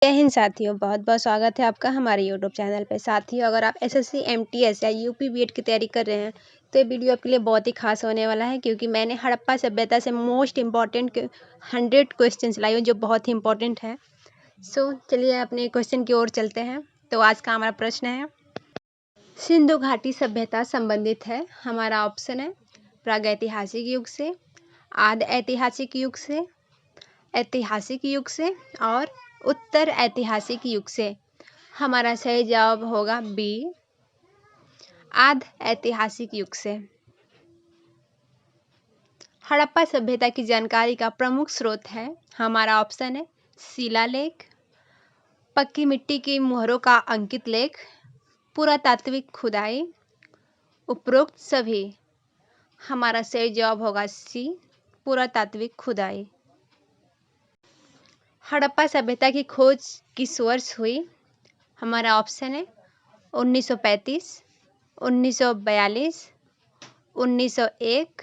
जय हिंद साथियों, बहुत बहुत स्वागत है आपका हमारे यूट्यूब चैनल पे। साथियों, अगर आप एसएससी एमटीएस या यूपी बीएड की तैयारी कर रहे हैं तो ये वीडियो आपके लिए बहुत ही खास होने वाला है, क्योंकि मैंने हड़प्पा सभ्यता से मोस्ट इम्पॉर्टेंट 100 क्वेश्चंस लाई हूँ जो बहुत ही इंपॉर्टेंट है। चलिए अपने क्वेश्चन की ओर चलते हैं। तो आज का हमारा प्रश्न है, सिंधु घाटी सभ्यता संबंधित है। हमारा ऑप्शन है प्रागैतिहासिक युग से, आद्य ऐतिहासिक युग से, ऐतिहासिक युग से और उत्तर ऐतिहासिक युग से। हमारा सही जवाब होगा बी, आद्य ऐतिहासिक युग से। हड़प्पा सभ्यता की जानकारी का प्रमुख स्रोत है। हमारा ऑप्शन है शिलालेख, पक्की मिट्टी की मुहरों का अंकित लेख, पुरातात्विक खुदाई, उपरोक्त सभी। हमारा सही जवाब होगा सी, पुरातात्विक खुदाई। हड़प्पा सभ्यता की खोज किस वर्ष हुई? हमारा ऑप्शन है 1935, 1942, 1901,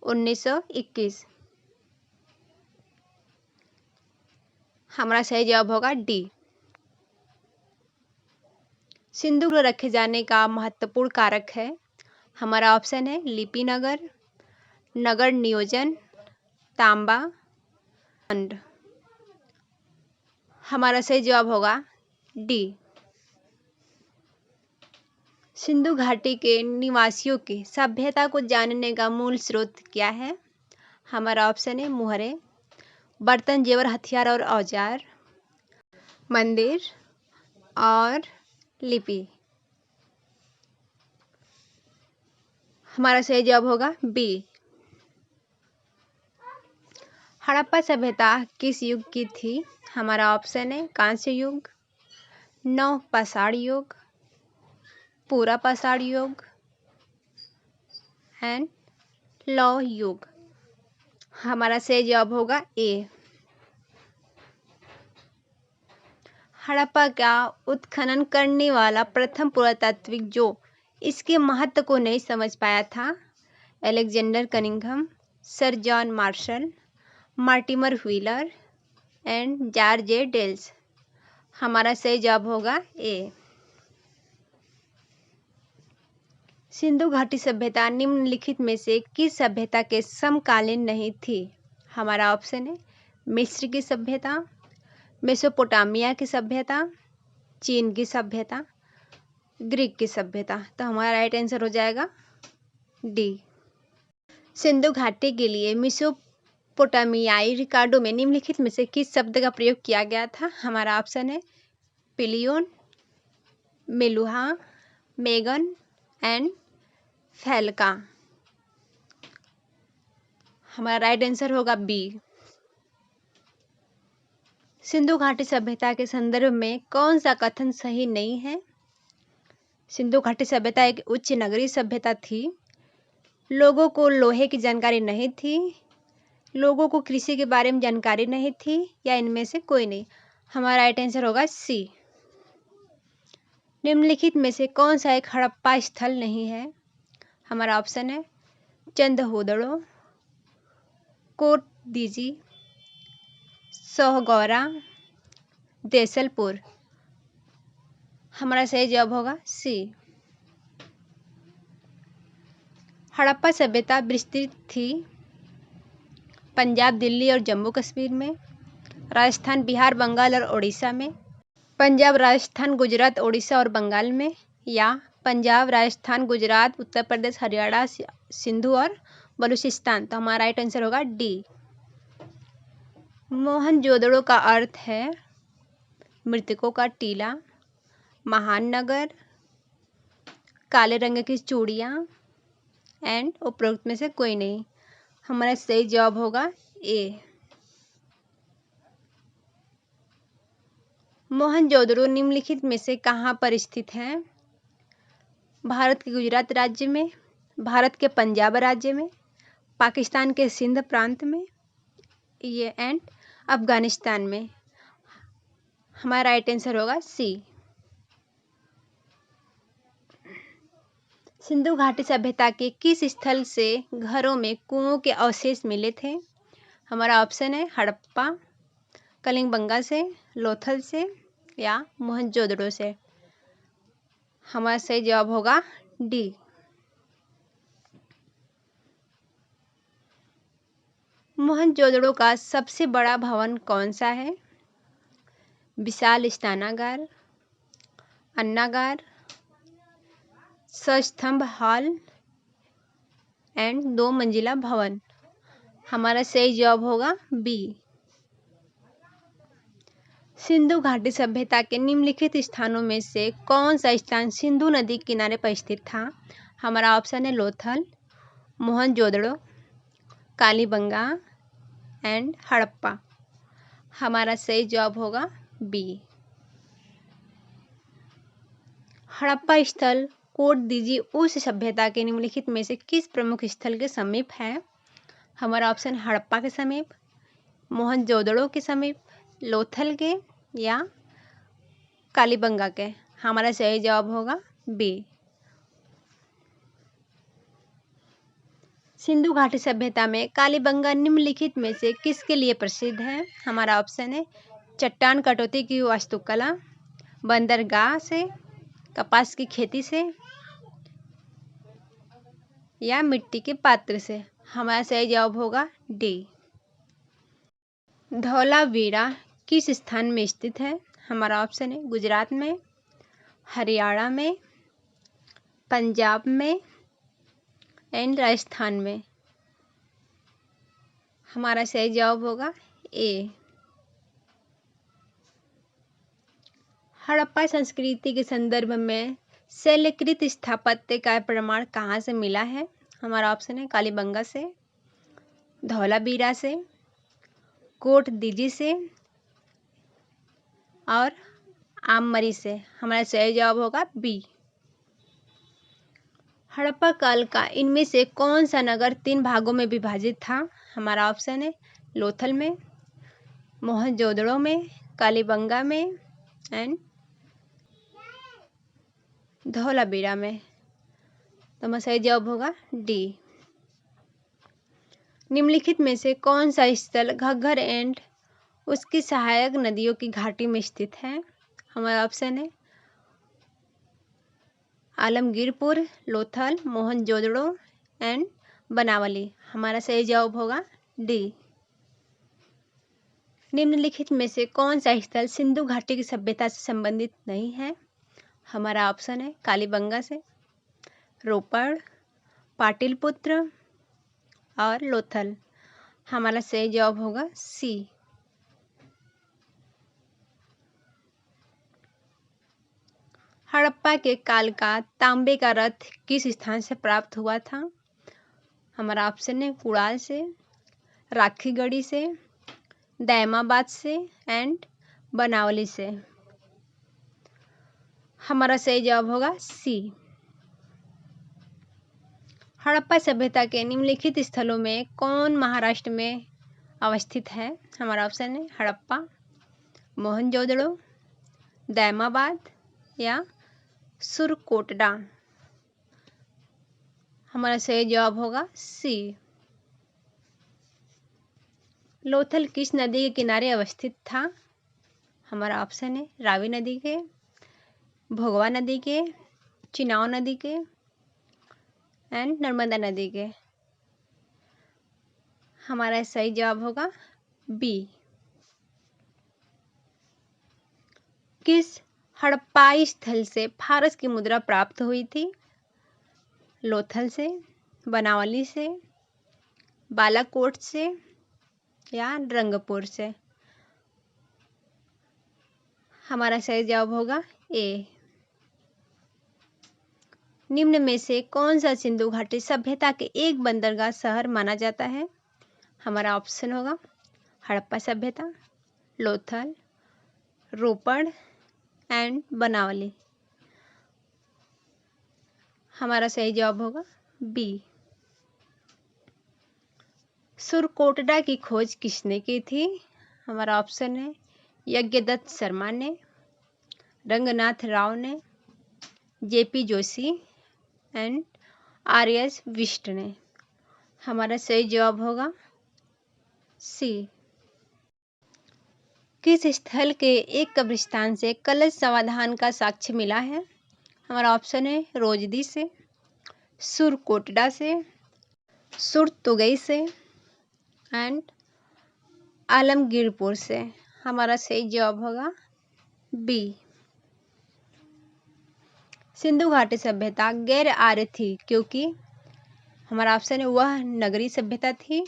1921। हमारा सही जवाब होगा डी। सिंधु में रखे जाने का महत्वपूर्ण कारक है। हमारा ऑप्शन है लिपि नगर, नगर नियोजन, तांबा, दंड। हमारा सही जवाब होगा डी। सिंधु घाटी के निवासियों की सभ्यता को जानने का मूल स्रोत क्या है? हमारा ऑप्शन है मुहरे, बर्तन जेवर हथियार और औजार, मंदिर और लिपि। हमारा सही जवाब होगा बी। हड़प्पा सभ्यता किस युग की थी? हमारा ऑप्शन है कांस्य युग, नव पाषाण युग, पूरा पाषाण युग एंड लौह युग। हमारा सही जवाब होगा ए। हड़प्पा का उत्खनन करने वाला प्रथम पुरातात्विक जो इसके महत्व को नहीं समझ पाया था, Alexander Cunningham, sir John Marshall, Mortimer Wheeler and George A Dales. हमारा सही जवाब होगा ए। सिंधु घाटी सभ्यता निम्नलिखित में से किस सभ्यता के समकालीन नहीं थी? हमारा ऑप्शन है मिस्र की सभ्यता, मेसोपोटामिया की सभ्यता, चीन की सभ्यता, ग्रीक की सभ्यता। तो हमारा राइट आंसर हो जाएगा डी। सिंधु घाटी के लिए मेसोपोटामियाई रिकॉर्डों में निम्नलिखित में से किस शब्द का प्रयोग किया गया था? हमारा ऑप्शन है पिलियन, मेलुहा, मेगन एंड फैलका। हमारा राइट आंसर होगा बी। सिंधु घाटी सभ्यता के संदर्भ में कौन सा कथन सही नहीं है? सिंधु घाटी सभ्यता एक उच्च नगरीय सभ्यता थी, लोगों को लोहे की जानकारी नहीं थी, लोगों को कृषि के बारे में जानकारी नहीं थी, या इनमें से कोई नहीं। हमारा राइट आंसर होगा सी। निम्नलिखित में से कौन सा एक हड़प्पा स्थल नहीं है? हमारा ऑप्शन है चंदहोदड़ो, कोट दीजी, सोहगौरा, देसलपुर। हमारा सही जवाब होगा सी। हड़प्पा सभ्यता विस्तृत थी पंजाब, दिल्ली और जम्मू कश्मीर में, राजस्थान, बिहार, बंगाल और उड़ीसा में, पंजाब, राजस्थान, गुजरात, उड़ीसा और बंगाल में, या पंजाब, राजस्थान, गुजरात, उत्तर प्रदेश, हरियाणा, सिंधु और बलूचिस्तान। तो हमारा राइट आंसर होगा डी। मोहनजोदड़ो का अर्थ है मृतकों का टीला, महान नगर, काले रंग की चूड़ियाँ एंड उपरोक्त में से कोई नहीं। हमारा सही जवाब होगा ए। मोहनजोदड़ो निम्नलिखित में से कहाँ पर स्थित है? भारत के गुजरात राज्य में, भारत के पंजाब राज्य में, पाकिस्तान के सिंध प्रांत में, ये एंड अफगानिस्तान में। हमारा राइट आंसर होगा सी। सिंधु घाटी सभ्यता के किस स्थल से घरों में कुओं के अवशेष मिले थे? हमारा ऑप्शन है हड़प्पा, कलिंगबंगा से, लोथल से या मोहनजोदड़ो से? हमारा सही जवाब होगा डी। मोहनजोदड़ो का सबसे बड़ा भवन कौन सा है? विशाल स्नानागार, अन्नागार, सस्तंभ हॉल एंड 2 मंजिला भवन। हमारा सही जवाब होगा बी। सिंधु घाटी सभ्यता के निम्नलिखित स्थानों में से कौन सा स्थान सिंधु नदी किनारे पर स्थित था? हमारा ऑप्शन है लोथल, मोहनजोदड़ो, कालीबंगा एंड हड़प्पा। हमारा सही जवाब होगा बी। हड़प्पा स्थल कोड दीजिए उस सभ्यता के निम्नलिखित में से किस प्रमुख स्थल के समीप है? हमारा ऑप्शन हड़प्पा के समीप, मोहनजोदड़ो के समीप, लोथल के या कालीबंगा के। हमारा सही जवाब होगा बी। सिंधु घाटी सभ्यता में कालीबंगा निम्नलिखित में से किसके लिए प्रसिद्ध है? हमारा ऑप्शन है चट्टान कटौती की वास्तुकला, बंदरगाह से, कपास की खेती से या मिट्टी के पात्र से। हमारा सही जवाब होगा डी। धौलावीरा किस स्थान में स्थित है? हमारा ऑप्शन है गुजरात में, हरियाणा में, पंजाब में एंड राजस्थान में। हमारा सही जवाब होगा ए। हड़प्पा संस्कृति के संदर्भ में शैलकृत स्थापत्य का प्रमाण कहाँ से मिला है? हमारा ऑप्शन है कालीबंगा से, धौलावीरा से, कोट दीजी से और आममरी से। हमारा सही जवाब होगा बी। हड़प्पा काल का इनमें से कौन सा नगर 3 भागों में विभाजित था? हमारा ऑप्शन है लोथल में, मोहनजोदड़ो में, कालीबंगा में एंड धौलावीरा में। तो हमारा सही जवाब होगा डी। निम्नलिखित में से कौन सा स्थल घग्गर एंड उसकी सहायक नदियों की घाटी में स्थित है? हमारा ऑप्शन है आलमगीरपुर, लोथल, मोहनजोदड़ो एंड बनावली। हमारा सही जवाब होगा डी। निम्नलिखित में से कौन सा स्थल सिंधु घाटी की सभ्यता से संबंधित नहीं है? हमारा ऑप्शन है कालीबंगा से, रोपड़, पाटलिपुत्र और लोथल। हमारा सही जवाब होगा सी। हड़प्पा के काल का तांबे का रथ किस स्थान से प्राप्त हुआ था? हमारा ऑप्शन है कुड़ाल से, राखीगढ़ी से, दैमाबाद से एंड बनावली से। हमारा सही जवाब होगा सी। हड़प्पा सभ्यता के निम्नलिखित स्थलों में कौन महाराष्ट्र में अवस्थित है? हमारा ऑप्शन है हड़प्पा, मोहनजोदड़ो, दैमाबाद या सुरकोटडा। हमारा सही जवाब होगा सी। लोथल किस नदी के किनारे अवस्थित था? हमारा ऑप्शन है रावी नदी के, भोगवा नदी के, चिनाव नदी के एंड नर्मदा नदी के। हमारा सही जवाब होगा बी। किस हड़प्पाई स्थल से फारस की मुद्रा प्राप्त हुई थी? लोथल से, बनावली से, बालाकोट से या रंगपुर से। हमारा सही जवाब होगा ए। निम्न में से कौन सा सिंधु घाटी सभ्यता के एक बंदरगाह शहर माना जाता है? हमारा ऑप्शन होगा हड़प्पा सभ्यता, लोथल, रोपड़ एंड बनावली। हमारा सही जवाब होगा बी। सुरकोटडा की खोज किसने की थी? हमारा ऑप्शन है यज्ञदत्त शर्मा ने, रंगनाथ राव ने, JP Joshi and RS. Bisht ने। हमारा सही जवाब होगा सी। किस स्थल के एक कब्रिस्तान से कलश समाधान का साक्ष्य मिला है? हमारा ऑप्शन है रोजदी से, सुरकोटड़ा से, सुरतुगई से एंड आलमगीरपुर से। हमारा सही जवाब होगा बी। सिंधु घाटी सभ्यता गैर आर्य थी क्योंकि हमारा ऑप्शन है वह नगरीय सभ्यता थी,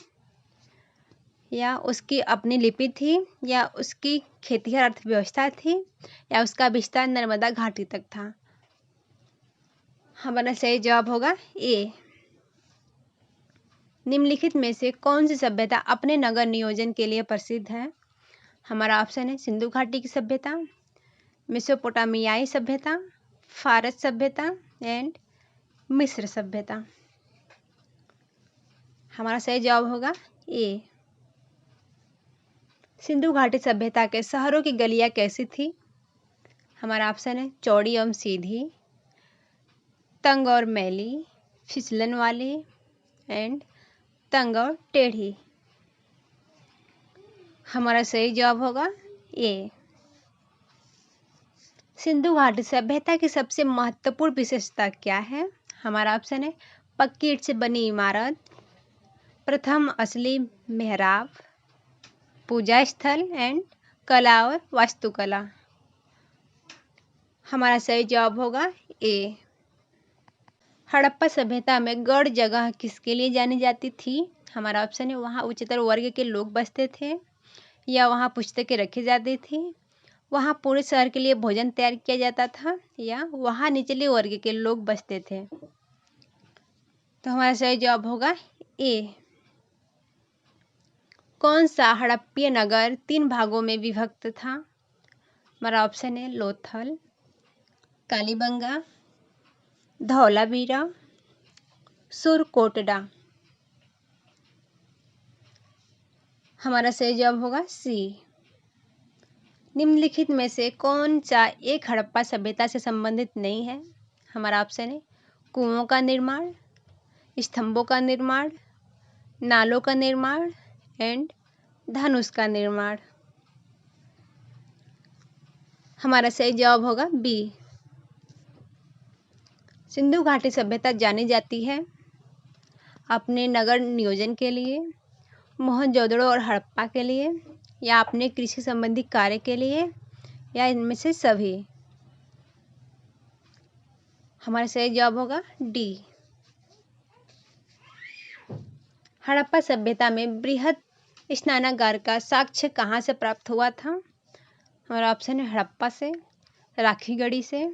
या उसकी अपनी लिपि थी, या उसकी खेतिहर अर्थव्यवस्था थी, या उसका विस्तार नर्मदा घाटी तक था। हमारा सही जवाब होगा ए। निम्नलिखित में से कौन सी सभ्यता अपने नगर नियोजन के लिए प्रसिद्ध है? हमारा ऑप्शन है सिंधु घाटी की सभ्यता, मेसोपोटामियाई सभ्यता, फारस सभ्यता एंड मिस्र सभ्यता। हमारा सही जवाब होगा ए। सिंधु घाटी सभ्यता के शहरों की गलियां कैसी थी? हमारा ऑप्शन है चौड़ी एवं सीधी, तंग और मैली, फिसलन वाली एंड तंग और टेढ़ी। हमारा सही जवाब होगा ए। सिंधु घाटी सभ्यता की सबसे महत्वपूर्ण विशेषता क्या है? हमारा ऑप्शन है पक्की ईंट से बनी इमारत, प्रथम असली मेहराब, पूजा स्थल एंड कला और वास्तुकला। हमारा सही जवाब होगा ए। हड़प्पा सभ्यता में गढ़ जगह किसके लिए जानी जाती थी? हमारा ऑप्शन है वहाँ उच्चतर वर्ग के लोग बसते थे, या वहाँ पुस्तकें रखी जाती थी, वहाँ पूरे शहर के लिए भोजन तैयार किया जाता था, या वहाँ निचले वर्ग के लोग बसते थे। तो हमारा सही जवाब होगा ए। कौन सा हड़प्पीय नगर 3 भागों में विभक्त था? हमारा ऑप्शन है लोथल, कालीबंगा, धौलावीरा, सुरकोटड़ा। हमारा सही जवाब होगा सी। निम्नलिखित में से कौन सा एक हड़प्पा सभ्यता से संबंधित नहीं है? हमारा ऑप्शन है कुओं का निर्माण, स्तंभों का निर्माण, नालों का निर्माण एंड धनुष का निर्माण। हमारा सही जवाब होगा बी। सिंधु घाटी सभ्यता जानी जाती है अपने नगर नियोजन के लिए, मोहनजोदड़ो और हड़प्पा के लिए, या अपने कृषि संबंधी कार्य के लिए, या इनमें से सभी। हमारा सही जवाब होगा डी। हड़प्पा सभ्यता में बृहद स्नानागार का साक्ष्य कहाँ से प्राप्त हुआ था? हमारा ऑप्शन है हड़प्पा से, राखीगढ़ी से,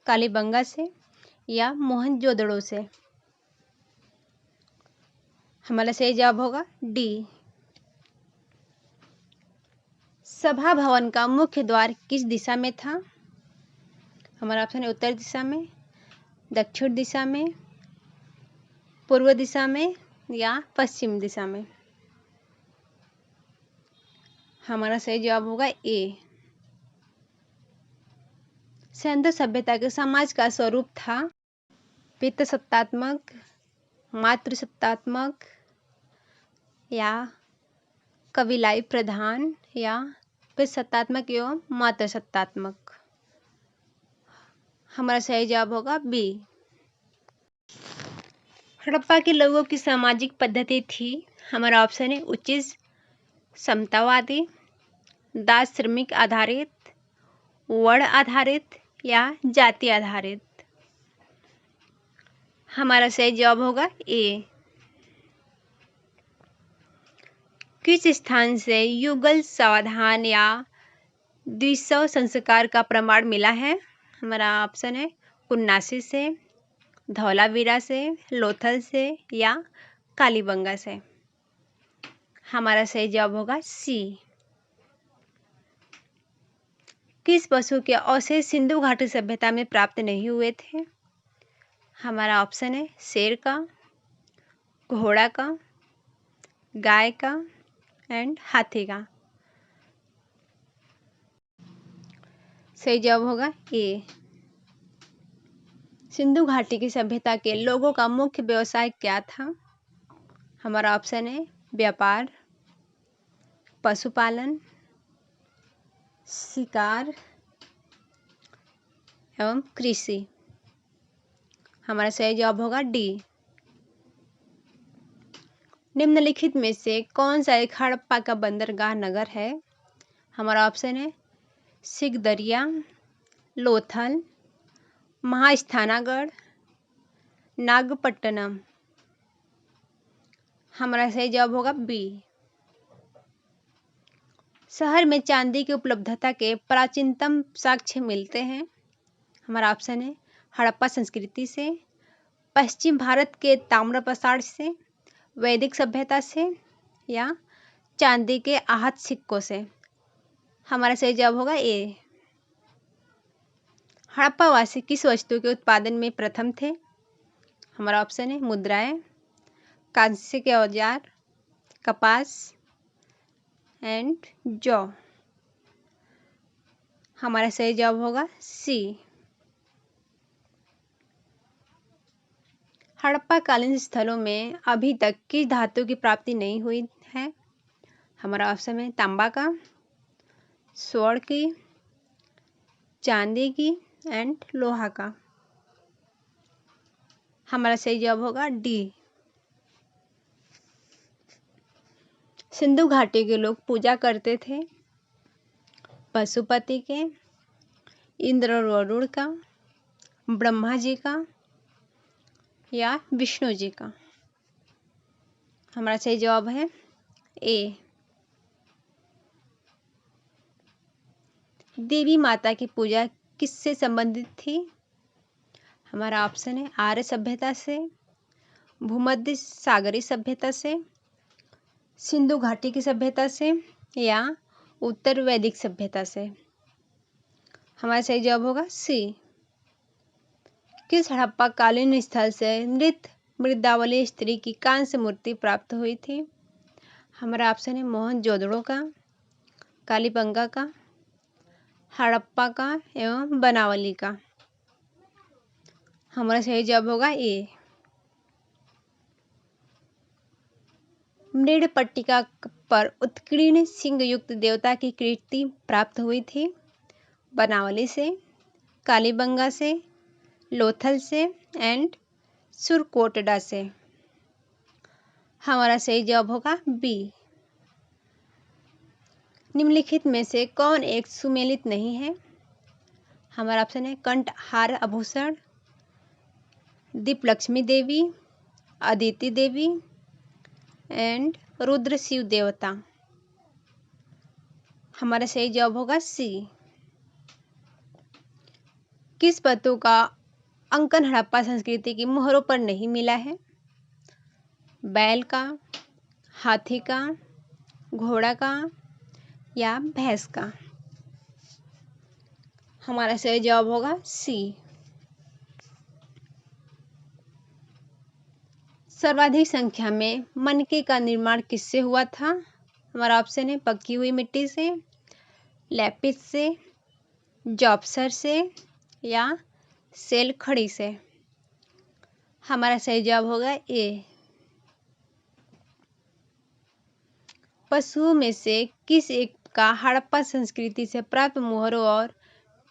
कालीबंगा से, या मोहनजोदड़ो से। हमारा सही जवाब होगा डी। सभा भवन का मुख्य द्वार किस दिशा में था? हमारा ऑप्शन है उत्तर दिशा में, दक्षिण दिशा में, पूर्व दिशा में, या पश्चिम दिशा में। हमारा सही जवाब होगा ए। सिंधु सभ्यता के समाज का स्वरूप था पितृसत्तात्मक, मातृसत्तात्मक, या कबीलाई प्रधान, या पितृसत्तात्मक एवं मातृसत्तात्मक। हमारा सही जवाब होगा बी। हड़प्पा के लोगों की सामाजिक पद्धति थी। हमारा ऑप्शन है उचित समतावादी, दास श्रमिक आधारित, वर्ण आधारित, या जाति आधारित। हमारा सही जवाब होगा ए। किस स्थान से युगल समाधान या द्विशव संस्कार का प्रमाण मिला है? हमारा ऑप्शन है कुन्नासी से, धौलावीरा से, लोथल से, या कालीबंगा से। हमारा सही जवाब होगा सी। किस पशु के अवशेष सिंधु घाटी सभ्यता में प्राप्त नहीं हुए थे? हमारा ऑप्शन है शेर का, घोड़ा का, गाय का एंड हाथी का। सही जवाब होगा ए। सिंधु घाटी की सभ्यता के लोगों का मुख्य व्यवसाय क्या था? हमारा ऑप्शन है व्यापार, पशुपालन, शिकार एवं कृषि। हमारा सही जवाब होगा डी। निम्नलिखित में से कौन सा एक हड़प्पा का बंदरगाह नगर है? हमारा ऑप्शन है सिकदरिया, लोथल, महास्थानागढ़, नागपट्टनम। हमारा सही जवाब होगा बी। शहर में चांदी की उपलब्धता के प्राचीनतम साक्ष्य मिलते हैं। हमारा ऑप्शन है हड़प्पा संस्कृति से, पश्चिम भारत के ताम्र प्रसार से, वैदिक सभ्यता से या चांदी के आहत सिक्कों से। हमारा सही जवाब होगा ए। हड़प्पा वासी किस वस्तु के उत्पादन में प्रथम थे? हमारा ऑप्शन है मुद्राएं, कांस्य के औजार, कपास एंड जौ। हमारा सही जवाब होगा सी। हड़प्पा कालीन स्थलों में अभी तक किस धातु की प्राप्ति नहीं हुई है? हमारा ऑप्शन है तांबा का, स्वर्ण की, चांदी की एंड लोहा का। हमारा सही जवाब होगा डी। सिंधु घाटी के लोग पूजा करते थे पशुपति के, इंद्र और वरुण का, ब्रह्मा जी का या विष्णु जी का। हमारा सही जवाब है ए। देवी माता की पूजा किससे संबंधित थी? हमारा ऑप्शन है आर्य सभ्यता से, भूमध्य सागरीय सभ्यता से, सिंधु घाटी की सभ्यता से या उत्तर वैदिक सभ्यता से। हमारा सही जवाब होगा सी। किस हड़प्पा कालीन स्थल से मृदावली स्त्री की कांस्य मूर्ति प्राप्त हुई थी? हमारा ऑप्शन है मोहनजोदड़ो का, कालीबंगा का, हड़प्पा का एवं बनावली का। हमारा सही जवाब होगा ए। मृड पट्टिका पर उत्कीर्ण सिंह युक्त देवता की कृति प्राप्त हुई थी बनावली से, कालीबंगा से, लोथल से एंड सुरकोटडा से। हमारा सही जवाब होगा बी। निम्नलिखित में से कौन एक सुमेलित नहीं है? हमारा ऑप्शन है कंठहार आभूषण, दीपलक्ष्मी देवी, अदिति देवी एंड रुद्र शिव देवता। हमारा सही जवाब होगा सी। किस पत्तों का अंकन हड़प्पा संस्कृति की मोहरों पर नहीं मिला है? बैल का, हाथी का, घोड़ा का या भैंस का। हमारा सही जवाब होगा सी। सर्वाधिक संख्या में मनके का निर्माण किससे हुआ था? हमारा ऑप्शन है पकी हुई मिट्टी से, लैपिस से, जॉप्सर से या सेल खड़ी से। हमारा सही जवाब होगा ए। पशुओं में से किस एक का हड़प्पा संस्कृति से प्राप्त मोहरों और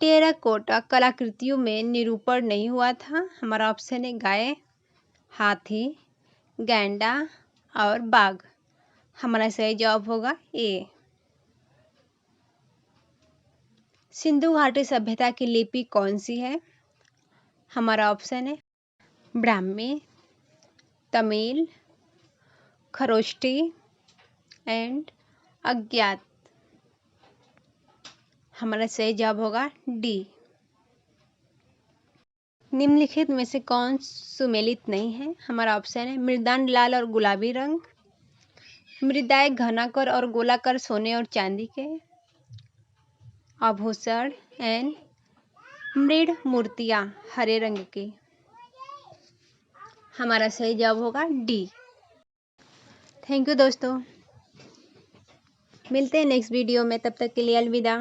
टेराकोटा कलाकृतियों में निरूपण नहीं हुआ था? हमारा ऑप्शन है गाय, हाथी, गैंडा और बाघ। हमारा सही जवाब होगा ए। सिंधु घाटी सभ्यता की लिपि कौन सी है? हमारा ऑप्शन है ब्राह्मी, तमिल, खरोष्टी एंड अज्ञात। हमारा सही जवाब होगा डी। निम्नलिखित में से कौन सुमेलित नहीं है? हमारा ऑप्शन है मृदांड लाल और गुलाबी रंग, मृदाएं घनाकर और गोलाकार सोने और चांदी के, आभूषण एंड मृद मूर्तियां हरे रंग की। हमारा सही जवाब होगा डी। थैंक यू दोस्तों, मिलते हैं नेक्स्ट वीडियो में, तब तक के लिए अलविदा।